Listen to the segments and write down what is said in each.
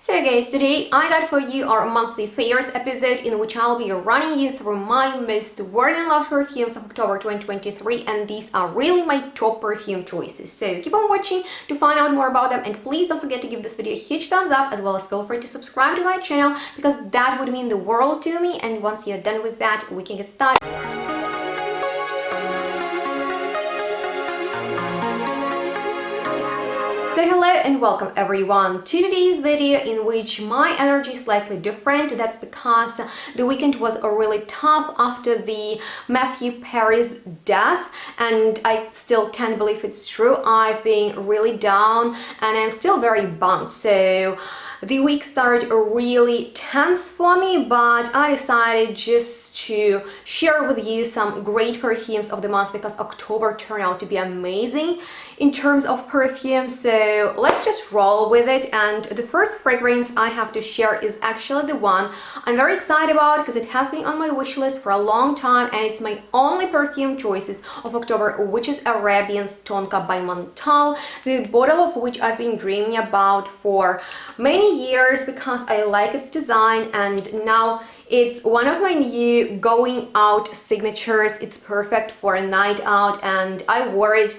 So guys, today I got for you our monthly favorites episode in which I'll be running you through my most worn and loved perfumes of October 2023, and these are really my top perfume choices. So keep on watching to find out more about them, and please don't forget to give this video a huge thumbs up, as well as feel free to subscribe to my channel because that would mean the world to me. And once you're done with that, we can get started. So hello and welcome everyone to today's video, in which my energy is slightly different. That's because the weekend was really tough after the Matthew Perry's death, and I still can't believe it's true. I've been really down and I'm still very bummed. So the week started really tense for me, but I decided just to share with you some great perfumes of the month because October turned out to be amazing in terms of perfume. So let's just roll with it. And the first fragrance I have to share is actually the one I'm very excited about because it has been on my wish list for a long time, and it's my only perfume choices of October, which is Arabians Tonka by Montale, the bottle of which I've been dreaming about for many years because I like its design, and now it's one of my new going out signatures. It's perfect for a night out, and I wore it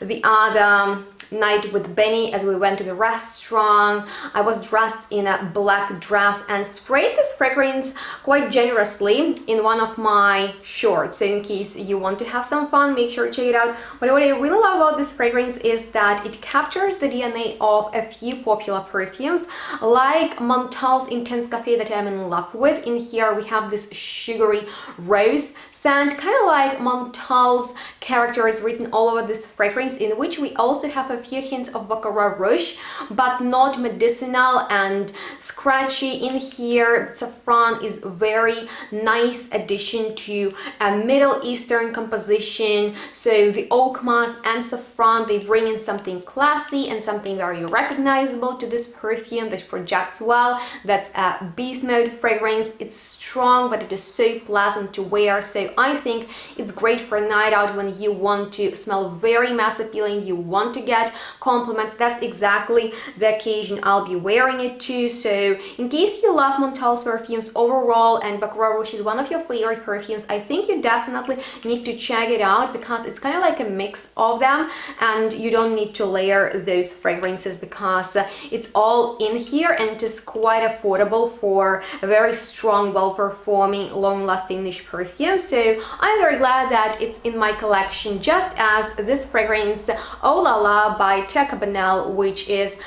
the other night with Benny as we went to the restaurant. I was dressed in a black dress and sprayed this fragrance quite generously in one of my shorts. So in case you want to have some fun, make sure to check it out. But what I really love about this fragrance is that it captures the DNA of a few popular perfumes like Montale's Intense Cafe that I'm in love with. In here we have this sugary rose scent, kind of like Montale's character is written all over this fragrance, in which we also have a few hints of Baccarat Rouge, but not medicinal and scratchy. In here, saffron is very nice addition to a Middle Eastern composition. So the oak moss and saffron, they bring in something classy and something very recognizable to this perfume that projects well. That's a beast mode fragrance. It's strong, but it is so pleasant to wear. So I think it's great for a night out when you want to smell very mass appealing, you want to get compliments. That's exactly the occasion I'll be wearing it to. So in case you love Montale's perfumes overall and Baccarat Rouge is one of your favorite perfumes, I think you definitely need to check it out because it's kind of like a mix of them, and you don't need to layer those fragrances because it's all in here, and it is quite affordable for a very strong, well-performing, long-lasting niche perfume. So I'm very glad that it's in my collection, just as this fragrance Là La by Teo Cabanel, which is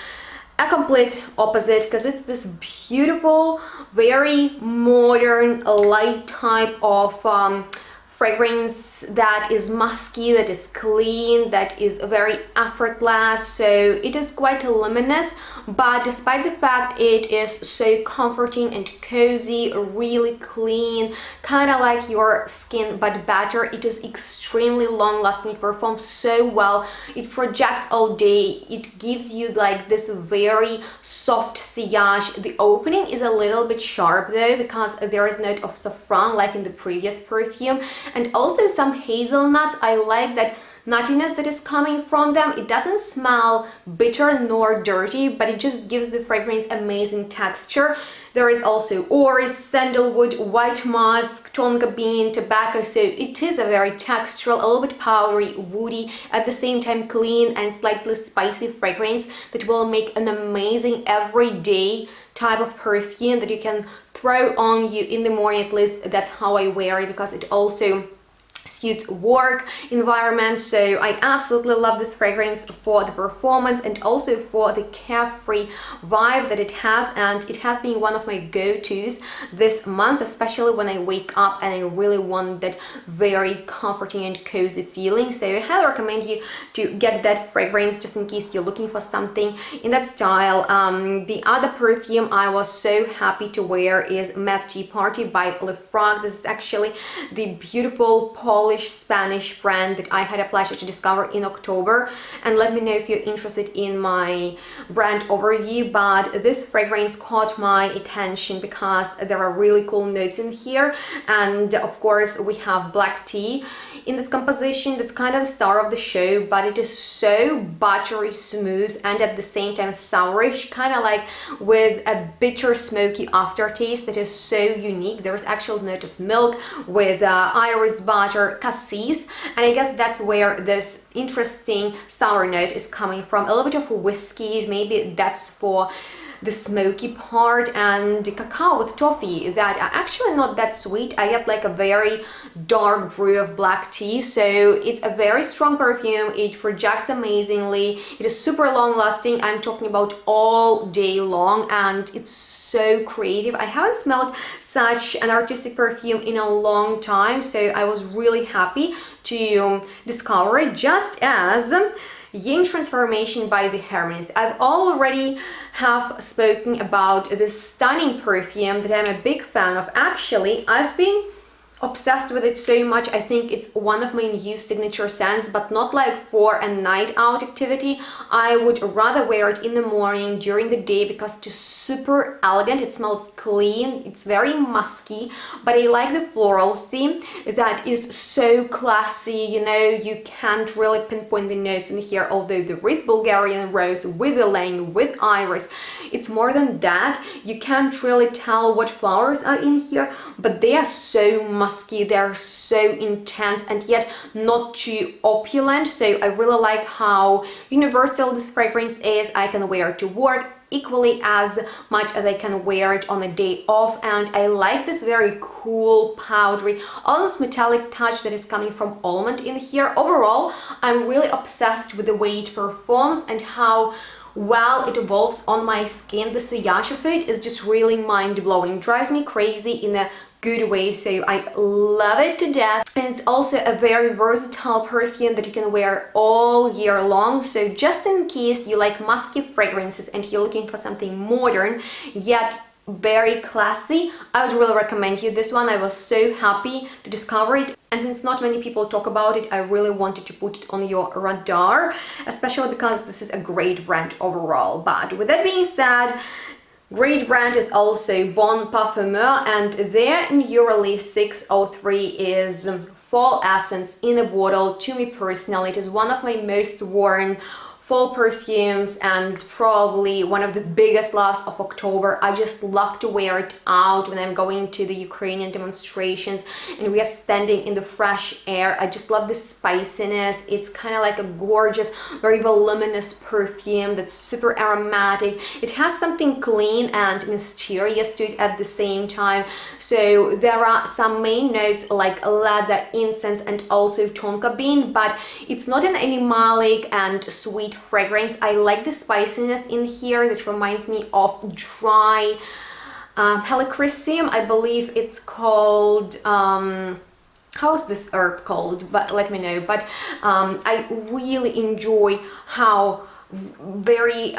a complete opposite because it's this beautiful, very modern, light type of fragrance that is musky, that is clean, that is very effortless. So it is quite luminous, but despite the fact it is so comforting and cozy, really clean, kind of like your skin but better. It is extremely long lasting. It performs so well, it projects all day, it gives you like this very soft sillage. The opening is a little bit sharp though because there is note of saffron like in the previous perfume, and also some hazelnuts. I like that nuttiness that is coming from them. It doesn't smell bitter nor dirty, but it just gives the fragrance amazing texture. There is also orris, sandalwood, white musk, tonka bean, tobacco, so it is a very textural, a little bit powdery, woody, at the same time clean and slightly spicy fragrance that will make an amazing everyday type of perfume that you can throw on you in the morning. At least that's how I wear it because it also suits work environment. So I absolutely love this fragrance for the performance and also for the carefree vibe that it has, and it has been one of my go-tos this month, especially when I wake up and I really want that very comforting and cozy feeling. So I highly recommend you to get that fragrance just in case you're looking for something in that style. The other perfume I was so happy to wear is Mad Tea Party by Le Frog. This is actually the beautiful Polish Spanish brand that I had a pleasure to discover in October, and let me know if you're interested in my brand overview. But this fragrance caught my attention because there are really cool notes in here, and of course we have black tea in this composition that's kind of the star of the show, but it is so buttery smooth and at the same time sourish, kind of like with a bitter smoky aftertaste that is so unique. There is actual note of milk with iris butter, cassis, and I guess that's where this interesting sour note is coming from. A little bit of whiskey, maybe that's for the smoky part, and cacao with toffee that are actually not that sweet. I get like a very dark brew of black tea, so it's a very strong perfume. It projects amazingly. It is super long lasting. I'm talking about all day long, and it's so creative. I haven't smelled such an artistic perfume in a long time, so I was really happy to discover it, just as Yin Transformation by the Hermit. I've already have spoken about this stunning perfume that I'm a big fan of. Actually, I've been obsessed with it so much. I think it's one of my new signature scents, but not like for a night out activity. I would rather wear it in the morning, during the day, because it's just super elegant. It smells clean, it's very musky, but I like the floral theme that is so classy. You know, you can't really pinpoint the notes in here, although there is Bulgarian rose with elaine, with iris. It's more than that. You can't really tell what flowers are in here, but they are so musky, they're so intense, and yet not too opulent. So I really like how universal this fragrance is. I can wear it to work equally as much as I can wear it on a day off, and I like this very cool, powdery, almost metallic touch that is coming from almond in here. Overall, I'm really obsessed with the way it performs and how well it evolves on my skin. The sillage of it is just really mind-blowing, drives me crazy in a good way, so I love it to death. And it's also a very versatile perfume that you can wear all year long. So just in case you like musky fragrances and you're looking for something modern yet very classy, I would really recommend you this one. I was so happy to discover it, and since not many people talk about it, I really wanted to put it on your radar, especially because this is a great brand overall. But with that being said, great brand is also Bon Parfumeur, and their new release 603 is Fall Essence in a bottle. To me personally, it is one of my most worn fall perfumes and probably one of the biggest loves of October. I just love to wear it out when I'm going to the Ukrainian demonstrations and we are standing in the fresh air. I just love the spiciness. It's kind of like a gorgeous, very voluminous perfume that's super aromatic. It has something clean and mysterious to it at the same time. So there are some main notes like leather, incense, and also tonka bean, but it's not an animalic and sweet fragrance. I like the spiciness in here that reminds me of dry helichrysum. I believe it's called how's this herb called, but let me know. But I really enjoy how very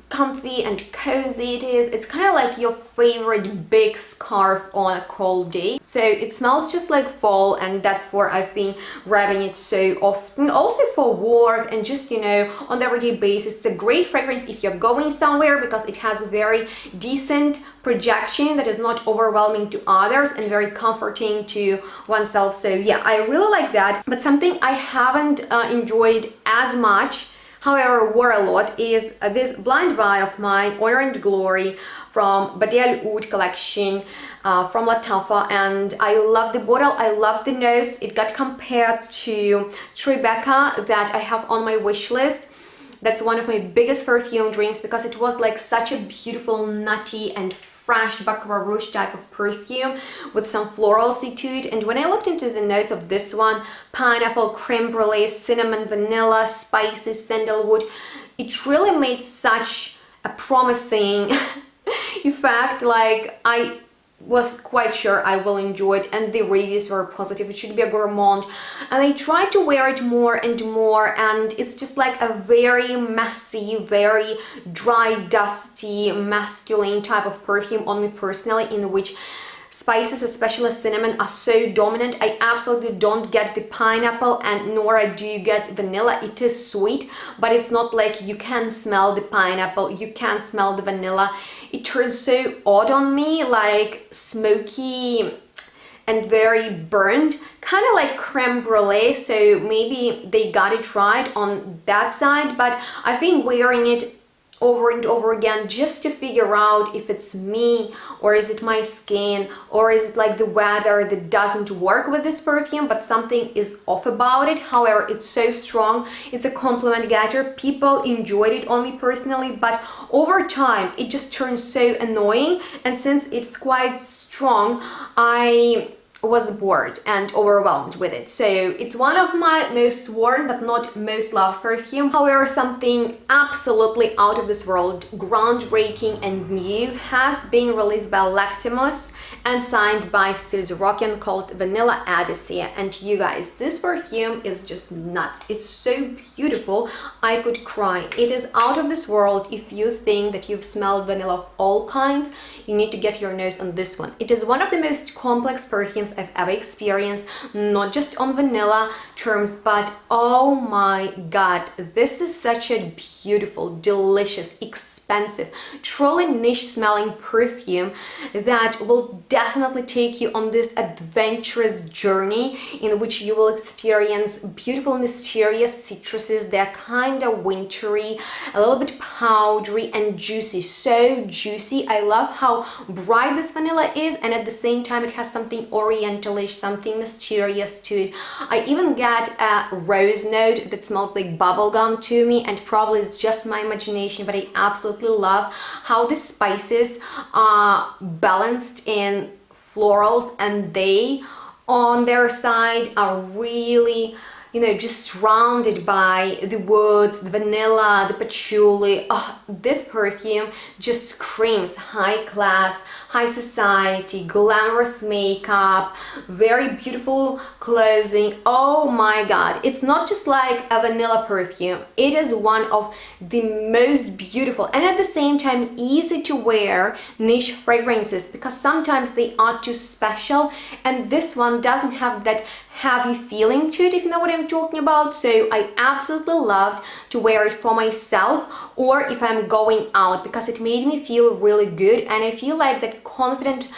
comfy and cozy it is. It's kind of like your favorite big scarf on a cold day. So it smells just like fall, and that's where I've been grabbing it so often. Also for work and just, you know, on the everyday basis. It's a great fragrance if you're going somewhere because it has a very decent projection that is not overwhelming to others and very comforting to oneself. So yeah, I really like that. But something I haven't enjoyed as much, however wore a lot, is this blind buy of mine, Honor and Glory, from Badel Oud collection from Lattafa, and I love the bottle, I love the notes. It got compared to Tribeca that I have on my wish list. That's one of my biggest perfume dreams because it was like such a beautiful, nutty and fresh Baccarat Rouge type of perfume with some floralcy to it. And when I looked into the notes of this one, pineapple, creme brulee, cinnamon, vanilla, spicy, sandalwood, it really made such a promising effect. Like, I was quite sure I will enjoy it, and the reviews were positive. It should be a gourmand, and I tried to wear it more and more, and it's just like a very messy, very dry, dusty, masculine type of perfume on me personally, in which spices, especially cinnamon, are so dominant. I absolutely don't get the pineapple, and nor do you get vanilla. It is sweet, but it's not like you can smell the pineapple, you can smell the vanilla. It turns so odd on me, like smoky and very burnt, kind of like creme brulee, so maybe they got it right on that side, but I've been wearing it over and over again just to figure out if it's me, or is it my skin, or is it like the weather that doesn't work with this perfume, but something is off about it. However, it's so strong, it's a compliment getter. People enjoyed it on me personally, but over time it just turns so annoying, and since it's quite strong, I was bored and overwhelmed with it. So it's one of my most worn but not most loved perfume. However, something absolutely out of this world, groundbreaking and new has been released by Lactimos and signed by Cécile called Vanilla Odyssey. And you guys, this perfume is just nuts. It's so beautiful, I could cry. It is out of this world. If you think that you've smelled vanilla of all kinds, you need to get your nose on this one. It is one of the most complex perfumes I've ever experienced, not just on vanilla terms, but oh my god, this is such a beautiful, delicious, expensive, truly niche smelling perfume that will definitely take you on this adventurous journey in which you will experience beautiful, mysterious citruses. They're kind of wintry, a little bit powdery and juicy, so juicy. I love how bright this vanilla is, and at the same time it has something orientalish, something mysterious to it. I even get a rose note that smells like bubblegum to me, and probably it's just my imagination, but I absolutely love how the spices are balanced in florals, and they on their side are really, you know, just surrounded by the woods, the vanilla, the patchouli. Oh, this perfume just screams high class, high society, glamorous makeup, very beautiful clothing. Oh my god, it's not just like a vanilla perfume. It is one of the most beautiful and at the same time easy to wear niche fragrances, because sometimes they are too special, and this one doesn't have that heavy feeling to it, if you know what I'm talking about. So I absolutely loved to wear it for myself or if I'm going out, because it made me feel really good, and I feel like that confident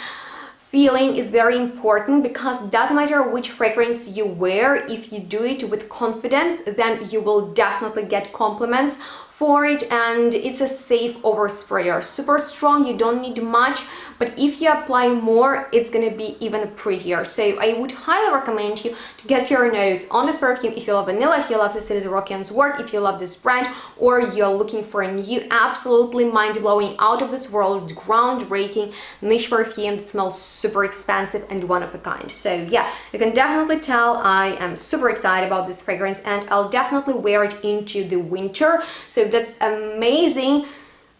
feeling is very important, because it doesn't matter which fragrance you wear, if you do it with confidence, then you will definitely get compliments for it. And it's a safe oversprayer, super strong, you don't need much, but if you apply more, it's gonna be even prettier. So I would highly recommend you to get your nose on this perfume if you love vanilla, if you love Cécile work, if you love this brand, or you're looking for a new, absolutely mind-blowing, out of this world, groundbreaking niche perfume that smells super expensive and one of a kind. So yeah, you can definitely tell I am super excited about this fragrance, and I'll definitely wear it into the winter. So that's amazing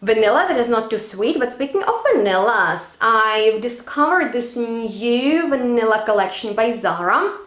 vanilla that is not too sweet. But speaking of vanillas, I've discovered this new vanilla collection by Zara,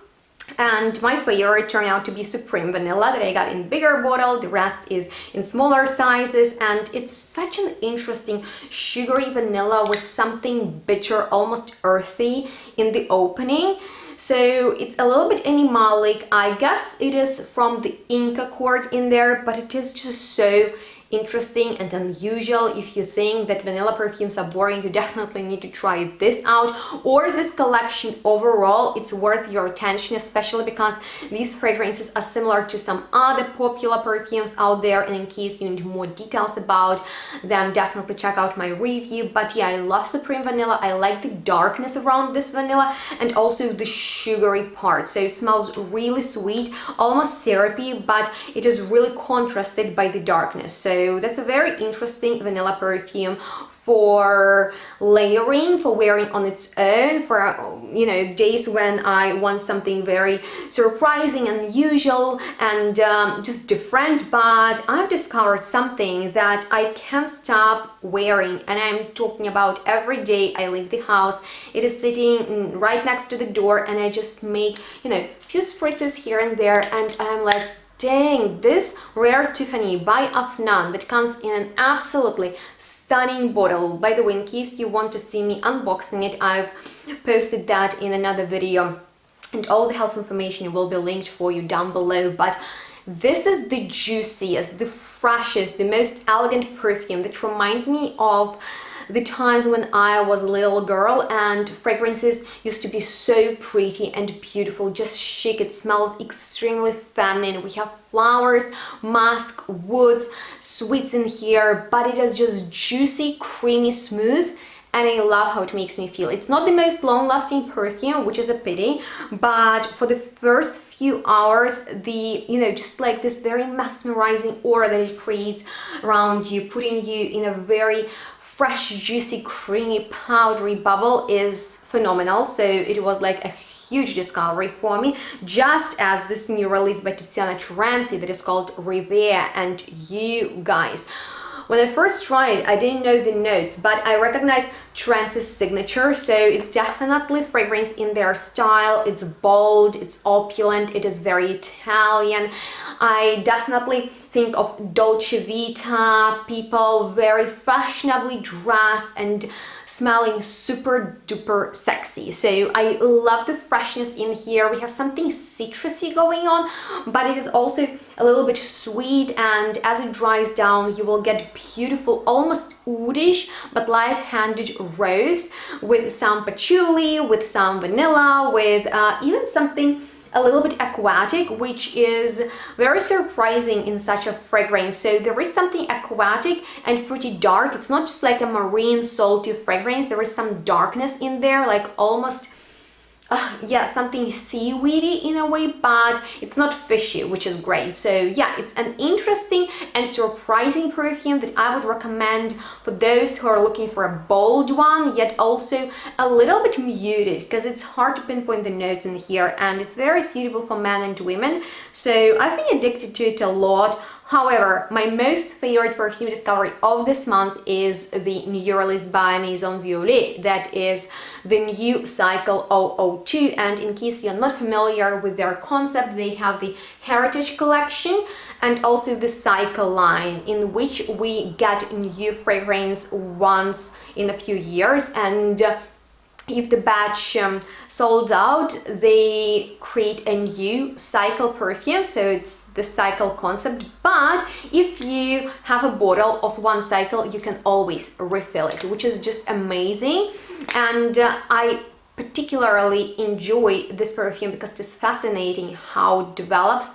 and my favorite turned out to be Supreme Vanilla that I got in bigger bottle. The rest is in smaller sizes, and it's such an interesting sugary vanilla with something bitter, almost earthy in the opening. So it's a little bit animalic. I guess it is from the Inca court in there, but it is just so interesting and unusual. If you think that vanilla perfumes are boring, you definitely need to try this out, or this collection overall. It's worth your attention, especially because these fragrances are similar to some other popular perfumes out there, and in case you need more details about them, definitely check out my review. But yeah, I love Supreme Vanilla. I like the darkness around this vanilla and also the sugary part. So it smells really sweet, almost syrupy, but it is really contrasted by the darkness. So that's a very interesting vanilla perfume for layering, for wearing on its own, for, you know, days when I want something very surprising, unusual, and just different. But I've discovered something that I can't stop wearing, and I'm talking about every day I leave the house. It is sitting right next to the door, and I just make, you know, a few spritzes here and there, and I'm like, dang, this Rare Tiffany by Afnan that comes in an absolutely stunning bottle. By the way, in case you want to see me unboxing it, I've posted that in another video, and all the helpful information will be linked for you down below. But this is the juiciest, the freshest, the most elegant perfume that reminds me of the times when I was a little girl and fragrances used to be so pretty and beautiful, just chic. It smells extremely feminine. We have flowers, musk, woods, sweets in here, but it is just juicy, creamy, smooth. And I love how it makes me feel. It's not the most long-lasting perfume, which is a pity, but for the first few hours, just like this very mesmerizing aura that it creates around you, putting you in a very fresh, juicy, creamy, powdery bubble is phenomenal. So it was like a huge discovery for me, just as this new release by Tiziana Terenzi that is called Riviera. And you guys, when I first tried it, I didn't know the notes, but I recognized Terenzi's signature, so it's definitely fragrance in their style. It's bold, it's opulent, it is very Italian. I definitely think of Dolce Vita people, very fashionably dressed and smelling super duper sexy. So I love the freshness in here. We have something citrusy going on, but it is also a little bit sweet, and as it dries down you will get beautiful, almost oudish but light-handed rose with some patchouli, with some vanilla, with even something a little bit aquatic, which is very surprising in such a fragrance. So there is something aquatic and pretty dark. It's not just like a marine salty fragrance. There is some darkness in there, like almost yeah, something seaweedy in a way, but it's not fishy, which is great. So yeah, it's an interesting and surprising perfume that I would recommend for those who are looking for a bold one, yet also a little bit muted, because it's hard to pinpoint the notes in here, and it's very suitable for men and women. So I've been addicted to it a lot. However, my most favorite perfume discovery of this month is the new release by Maison Violet, that is the new Cycle 002. And in case you're not familiar with their concept, they have the Heritage Collection and also the Cycle line, in which we get new fragrance once in a few years, and if the batch sold out, they create a new cycle perfume. So it's the cycle concept, but if you have a bottle of one cycle, you can always refill it, which is just amazing. And I particularly enjoy this perfume because it's fascinating how it develops.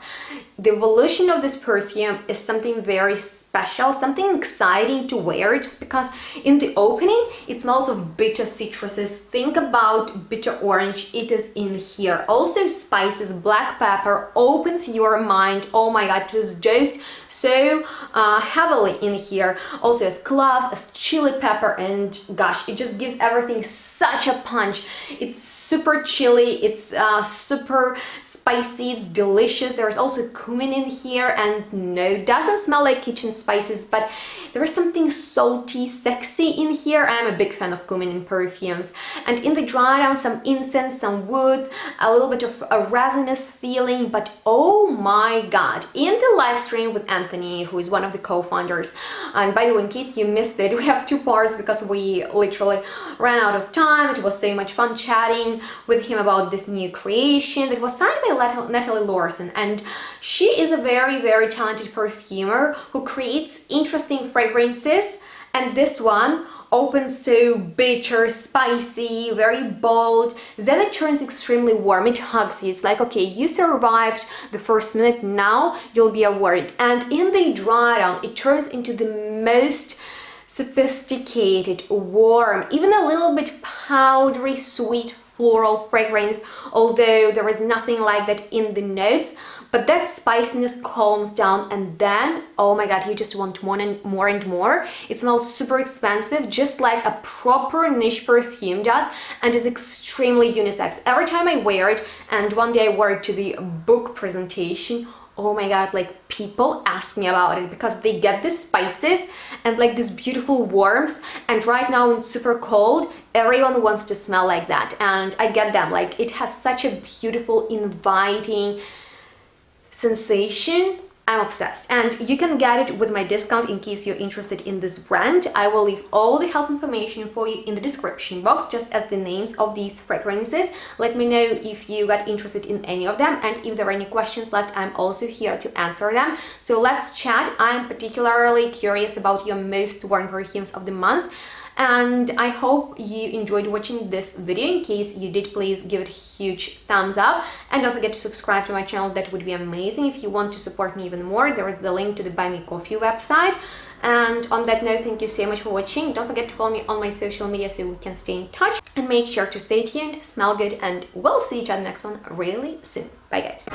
The evolution of this perfume is something very special, something exciting to wear, just because in the opening it smells of bitter citruses. Think about bitter orange, it is in here. Also spices, black pepper opens your mind. Oh my god, it was dosed so heavily in here. Also as cloves, as chili pepper, and gosh, it just gives everything such a punch. It's super chilly, it's super spicy, it's delicious. There's also cumin in here, and no, it doesn't smell like kitchen spices, but there is something salty, sexy in here. I'm a big fan of cumin in perfumes. And in the dry down, some incense, some wood, a little bit of a resinous feeling, but oh my god, in the live stream with Anthony, who is one of the co-founders, and by the way, in case you missed it, we have two parts because we literally ran out of time. It was so much fun chatting with him about this new creation that was signed by Natalie Lawson, and she is a very, very talented perfumer who creates interesting fragrances, and this one opens so bitter, spicy, very bold, then it turns extremely warm. It hugs you. It's like, okay, you survived the first minute, now you'll be worried. And in the dry down, it turns into the most sophisticated, warm, even a little bit powdery, sweet floral fragrance, although there is nothing like that in the notes. But that spiciness calms down, and then, oh my god, you just want more and more and more. It smells super expensive, just like a proper niche perfume does, and is extremely unisex. Every time I wear it, and one day I wore it to the book presentation, oh my god, like people ask me about it because they get the spices and like this beautiful warmth, and right now it's super cold, everyone wants to smell like that, and I get them. Like, it has such a beautiful, inviting sensation. I'm obsessed, and you can get it with my discount in case you're interested in this brand. I will leave all the help information for you in the description box, just as the names of these fragrances. Let me know if you got interested in any of them, and if there are any questions left, I'm also here to answer them. So let's chat. I'm particularly curious about your most worn perfumes of the month, and I hope you enjoyed watching this video. In case you did, please give it a huge thumbs up, and don't forget to subscribe to my channel. That would be amazing. If you want to support me even more, there is the link to the Buy Me Coffee website. And on that note, thank you so much for watching. Don't forget to follow me on my social media so we can stay in touch, and make sure to stay tuned, smell good, and we'll see each other next one really soon. Bye guys.